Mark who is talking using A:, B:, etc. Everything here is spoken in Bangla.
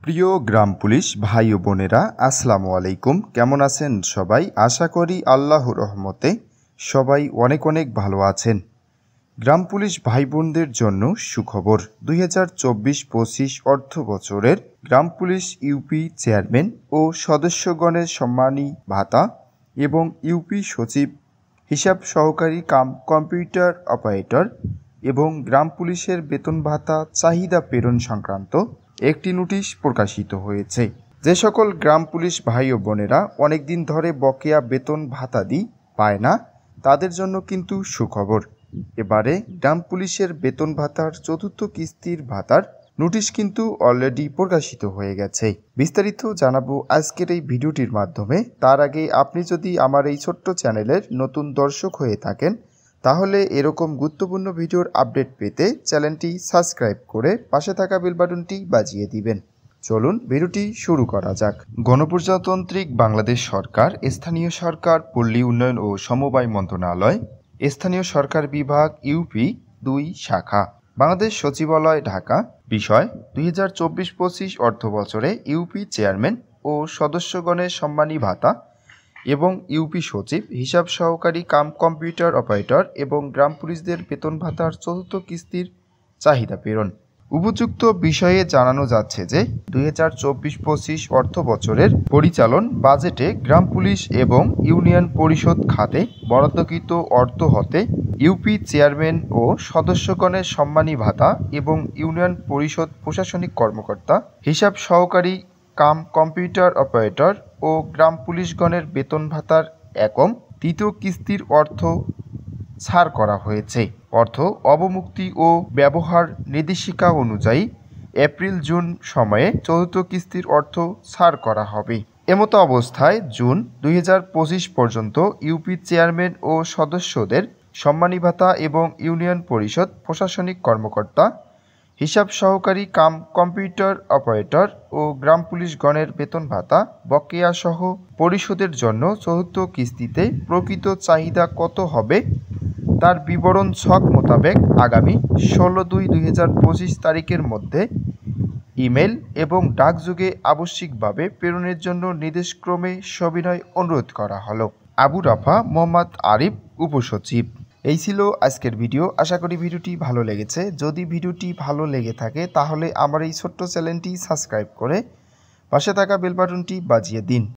A: প্রিয় গ্রাম পুলিশ ভাই ও বোনেরা, আসসালামু আলাইকুম। কেমন আছেন সবাই? আশা করি আল্লাহর রহমতে সবাই অনেক অনেক ভালো আছেন। গ্রাম পুলিশ ভাই বোনদের জন্য সুখবর। 2024-25 অর্থ বছরের গ্রাম পুলিশ ইউপি চেয়ারম্যান ও সদস্যগণের সম্মানী ভাতা এবং ইউপি সচিব, হিসাব সহকারী কাম কম্পিউটার অপারেটর এবং গ্রাম পুলিশের বেতন ভাতা চাহিদা প্রেরণ সংক্রান্ত একটি নোটিশ প্রকাশিত হয়েছে। যে সকল গ্রাম পুলিশ ভাই ও বোনেরা অনেক দিন ধরে বকেয়া বেতন ভাতাদি পায় না, তাদের জন্য কিন্তু সুখবর। এবারে গ্রাম পুলিশের বেতন ভাতার চতুর্থ কিস্তির ভাতার নোটিশ কিন্তু অলরেডি প্রকাশিত হয়ে গেছে। বিস্তারিত জানাবো আজকের এই ভিডিওটির মাধ্যমে। তার আগে আপনি যদি আমার এই ছোট্ট চ্যানেলের নতুন দর্শক হয়ে থাকেন, তাহলে এরকম গুরুত্বপূর্ণ ভিডিওর আপডেট পেতে চ্যানেলটি সাবস্ক্রাইব করে পাশে থাকা বেল বাটনটি বাজিয়ে দিবেন। চলুন ভিডিওটি শুরু করা যাক। গণপ্রজাতান্ত্রিক বাংলাদেশ সরকার, স্থানীয় সরকার, পল্লী উন্নয়ন ও সমবায় মন্ত্রণালয়, স্থানীয় সরকার বিভাগ, ইউপি 2 শাখা, বাংলাদেশ সচিবালয়, ঢাকা। বিষয়: 2024-25 অর্থ বছরে ইউপি চেয়ারম্যান ও সদস্যগণের সম্মানী ভাতা এবং ইউপি সচিব, হিসাব সহকারী কাম কম্পিউটার অপারেটর এবং গ্রাম পুলিশদের বেতন ভাতার চতুর্থ কিস্তির চাহিদা প্রেরণ। উপযুক্ত বিষয়ে জানানো যাচ্ছে যে 2024-25 অর্থ বছরের পরিচালন বাজেটে গ্রাম পুলিশ এবং ইউনিয়ন পরিষদ খাতে বরাদ্দকৃত অর্থ হতে ইউপি চেয়ারম্যান ও সদস্যগণের সম্মানী ভাতা এবং ইউনিয়ন পরিষদ প্রশাসনিক কর্মকর্তা, হিসাব সহকারী কাম কম্পিউটার অপারেটর ও গ্রাম পুলিশগণের বেতন ভাতার একম তৃতীয় কিস্তির অর্থ ছাড় করা হয়েছে। অর্থ অবমুক্তি ও ব্যবহার নির্দেশিকা অনুযায়ী এপ্রিল-জুন সময়ে চতুর্থ কিস্তির অর্থ ছাড় করা হবে। এমতো অবস্থায় জুন 2025 পর্যন্ত ইউপি চেয়ারম্যান ও সদস্যদের সম্মানী ভাতা এবং ইউনিয়ন পরিষদ প্রশাসনিক কর্মকর্তা, হিসাব সহকারী কাম কম্পিউটার অপারেটর ও গ্রাম পুলিশগণের বেতন ভাতা বকেয়া সহ পরিশোধের জন্য চতুর্থ কিস্তিতে প্রকৃত চাহিদা কত হবে তার বিবরণ ছক মোতাবেক আগামী 16/2/2025 তারিখের মধ্যে ইমেল এবং ডাকযোগে আবশ্যিকভাবে প্রেরণের জন্য নির্দেশক্রমে সবিনয় অনুরোধ করা হলো। আবু রাফা মোহাম্মদ আরিফ, উপসচিব। এই ছিল আজকের ভিডিও। আশা করি ভিডিওটি ভালো লেগেছে। যদি ভিডিওটি ভালো লেগে থাকে তাহলে আমার এই ছোট্ট চ্যানেলটি সাবস্ক্রাইব করে পাশে থাকা বেল বাটনটি বাজিয়ে দিন।